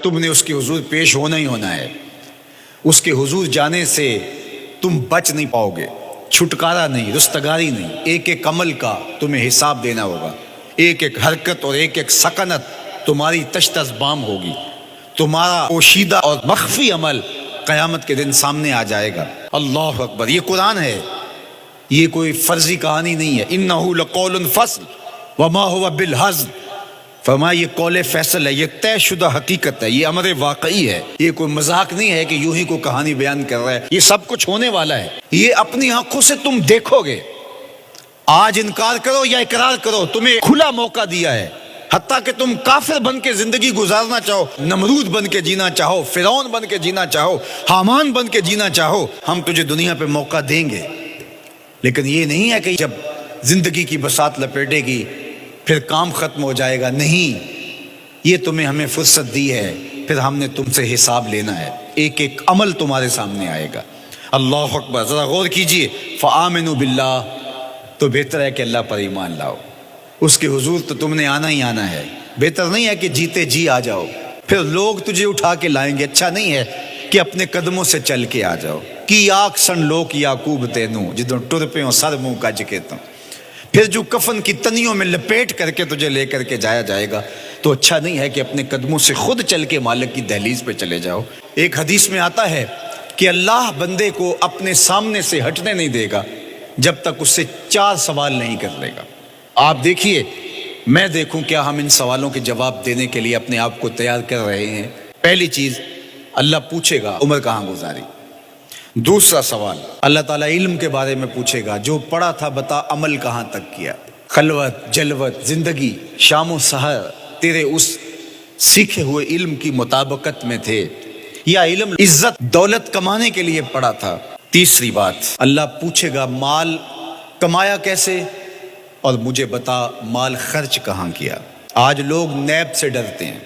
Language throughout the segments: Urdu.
تم نے اس کے حضور پیش ہونا ہی ہونا ہے. اس کے حضور جانے سے تم بچ نہیں پاؤ گے، چھٹکارا نہیں، رستگاری نہیں. ایک ایک عمل کا تمہیں حساب دینا ہوگا، ایک ایک حرکت اور ایک ایک سکنت تمہاری تشت بام ہوگی. تمہارا پوشیدہ اور مخفی عمل قیامت کے دن سامنے آ جائے گا. اللہ اکبر. یہ قرآن ہے، یہ کوئی فرضی کہانی نہیں ہے. انہ لقول فصل وما هو بالہزل. فرمایا یہ قول فیصل ہے، یہ طے شدہ حقیقت ہے، یہ امر واقعی ہے. یہ کوئی مذاق نہیں ہے کہ یوں ہی کو کہانی بیان کر رہا ہے. یہ سب کچھ ہونے والا ہے، یہ اپنی آنکھوں سے تم دیکھو گے. آج انکار کرو یا اقرار کرو، تمہیں کھلا موقع دیا ہے. حتیٰ کہ تم کافر بن کے زندگی گزارنا چاہو، نمرود بن کے جینا چاہو، فرعون بن کے جینا چاہو، حامان بن کے جینا چاہو، ہم تجھے دنیا پہ موقع دیں گے. لیکن یہ نہیں ہے کہ جب زندگی کی بساط لپیٹے گی پھر کام ختم ہو جائے گا. نہیں، یہ تمہیں ہمیں فرصت دی ہے، پھر ہم نے تم سے حساب لینا ہے. ایک ایک عمل تمہارے سامنے آئے گا. اللہ اکبر. ذرا غور کیجئے. فآمنوا باللہ، تو بہتر ہے کہ اللہ پر ایمان لاؤ. اس کے حضور تو تم نے آنا ہی آنا ہے. بہتر نہیں ہے کہ جیتے جی آ جاؤ، پھر لوگ تجھے اٹھا کے لائیں گے. اچھا نہیں ہے کہ اپنے قدموں سے چل کے آ جاؤ. کی آگ سن لوک یعقوب تینوں جدوں ٹر پہ سر منہ کج کے تم. پھر جو کفن کی تنیوں میں لپیٹ کر کے تجھے لے کر کے جایا جائے گا. تو اچھا نہیں ہے کہ اپنے قدموں سے خود چل کے مالک کی دہلیز پہ چلے جاؤ. ایک حدیث میں آتا ہے کہ اللہ بندے کو اپنے سامنے سے ہٹنے نہیں دے گا جب تک اس سے 4 سوال نہیں کر لے گا. آپ دیکھیے، میں دیکھوں کیا ہم ان سوالوں کے جواب دینے کے لیے اپنے آپ کو تیار کر رہے ہیں. پہلی چیز، اللہ پوچھے گا عمر کہاں گزاری. دوسرا سوال، اللہ تعالیٰ علم کے بارے میں پوچھے گا. جو پڑھا تھا بتا، عمل کہاں تک کیا. خلوت، جلوت، زندگی، شام و سحر تیرے اس سیکھے ہوئے علم کی مطابقت میں تھے یا علم عزت دولت کمانے کے لیے پڑھا تھا. تیسری بات، اللہ پوچھے گا مال کمایا کیسے، اور مجھے بتا مال خرچ کہاں کیا. آج لوگ نیب سے ڈرتے ہیں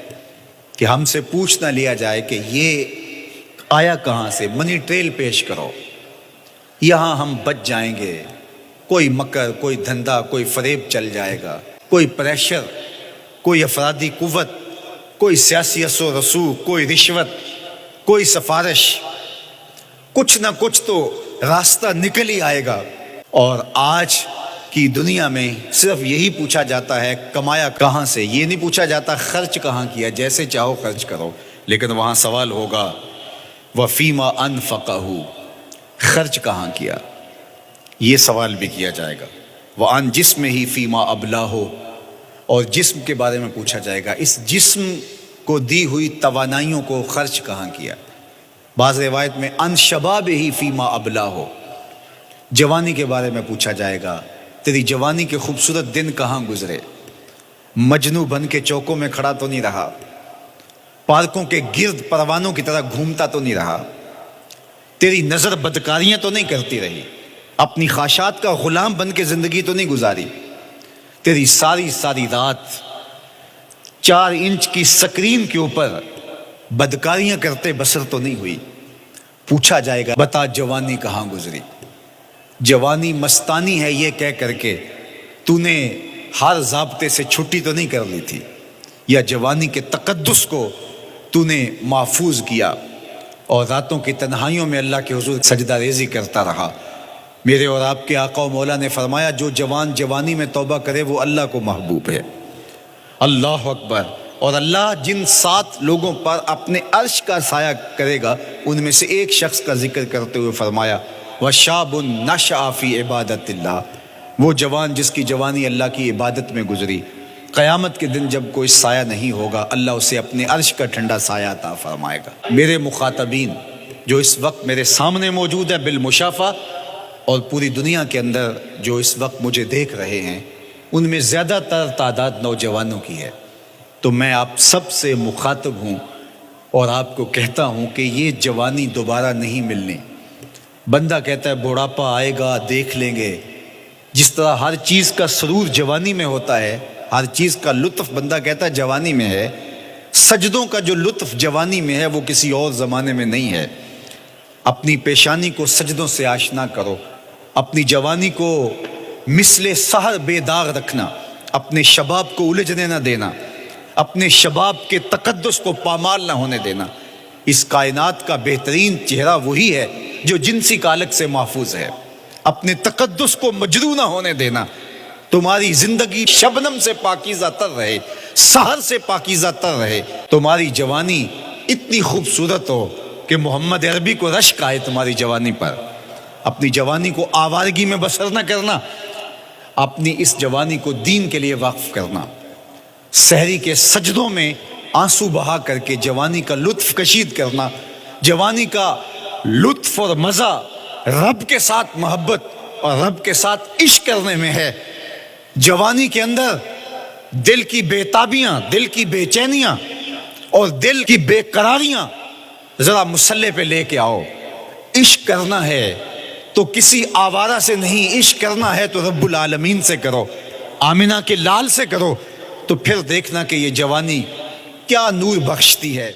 کہ ہم سے پوچھ نہ لیا جائے کہ یہ آیا کہاں سے. منی ٹریل پیش کرو، یہاں ہم بچ جائیں گے. کوئی مکر، کوئی دھندا، کوئی فریب چل جائے گا، کوئی پریشر، کوئی افرادی قوت، کوئی سیاسی اثر و رسوخ، کوئی رشوت، کوئی سفارش، کچھ نہ کچھ تو راستہ نکل ہی آئے گا. اور آج کی دنیا میں صرف یہی پوچھا جاتا ہے کمایا کہاں سے. یہ نہیں پوچھا جاتا خرچ کہاں کیا. جیسے چاہو خرچ کرو، لیکن وہاں سوال ہوگا وفیما انفقہ، خرچ کہاں کیا. یہ سوال بھی کیا جائے گا. وعن جسم ہی فیما ابلاہ، اور جسم کے بارے میں پوچھا جائے گا اس جسم کو دی ہوئی توانائیوں کو خرچ کہاں کیا. بعض روایت میں ان شباب ہی فیما ابلاہ، جوانی کے بارے میں پوچھا جائے گا تیری جوانی کے خوبصورت دن کہاں گزرے. مجنو بن کے چوکوں میں کھڑا تو نہیں رہا، پارکوں کے گرد پروانوں کی طرح گھومتا تو نہیں رہا، تیری نظر بدکاریاں تو نہیں کرتی رہی، اپنی خواہشات کا غلام بن کے زندگی تو نہیں گزاری، تیری ساری ساری رات 4 انچ کی سکرین کے اوپر بدکاریاں کرتے بسر تو نہیں ہوئی. پوچھا جائے گا بتا جوانی کہاں گزری. جوانی مستانی ہے یہ کہہ کر کے تو نے ہر ضابطے سے چھٹی تو نہیں کر لی تھی، یا جوانی کے تقدس کو تو نے محفوظ کیا اور راتوں کی تنہائیوں میں اللہ کے حضور سجدہ ریزی کرتا رہا. میرے اور آپ کے آقا و مولا نے فرمایا جو جوان جوانی میں توبہ کرے وہ اللہ کو محبوب ہے. اللہ اکبر. اور اللہ جن 7 لوگوں پر اپنے عرش کا سایہ کرے گا ان میں سے ایک شخص کا ذکر کرتے ہوئے فرمایا وَشَابٌ نَشَأَ فِي عِبَادَةِ اللَّهِ، وہ جوان جس کی جوانی اللہ کی عبادت میں گزری. قیامت کے دن جب کوئی سایہ نہیں ہوگا اللہ اسے اپنے عرش کا ٹھنڈا سایہ عطا فرمائے گا. میرے مخاطبین جو اس وقت میرے سامنے موجود ہیں بالمشافہ، اور پوری دنیا کے اندر جو اس وقت مجھے دیکھ رہے ہیں، ان میں زیادہ تر تعداد نوجوانوں کی ہے. تو میں آپ سب سے مخاطب ہوں اور آپ کو کہتا ہوں کہ یہ جوانی دوبارہ نہیں ملنی. بندہ کہتا ہے بڑھاپا آئے گا دیکھ لیں گے. جس طرح ہر چیز کا سرور جوانی میں ہوتا ہے، ہر چیز کا لطف بندہ کہتا ہے جوانی میں ہے، سجدوں کا جو لطف جوانی میں ہے وہ کسی اور زمانے میں نہیں ہے. اپنی پیشانی کو سجدوں سے آشنا کرو، اپنی جوانی کو مثل سحر بے داغ رکھنا، اپنے شباب کو الجھنے نہ دینا، اپنے شباب کے تقدس کو پامال نہ ہونے دینا۔ اس کائنات کا بہترین چہرہ وہی ہے جو جنسی کالک سے محفوظ ہے۔ اپنے تقدس کو مجروح نہ ہونے دینا۔ تمہاری زندگی شبنم سے پاکیزہ تر رہے، سحر سے پاکیزہ تر رہے۔ تمہاری جوانی اتنی خوبصورت ہو کہ محمد عربی کو رشک آئے تمہاری جوانی پر۔ اپنی جوانی کو آوارگی میں بسر نہ کرنا، اپنی اس جوانی کو دین کے لیے وقف کرنا۔ سحری کے سجدوں میں آنسو بہا کر کے جوانی کا لطف کشید کرنا۔ جوانی کا لطف اور مزہ رب کے ساتھ محبت اور رب کے ساتھ عشق کرنے میں ہے۔ جوانی کے اندر دل کی بے تابیاں، دل کی بے چینیاں اور دل کی بے قراریاں ذرا مسلح پہ لے کے آؤ۔ عشق کرنا ہے تو کسی آوارہ سے نہیں، عشق کرنا ہے تو رب العالمین سے کرو، آمنہ کے لال سے کرو، تو پھر دیکھنا کہ یہ جوانی کیا نور بخشتی ہے۔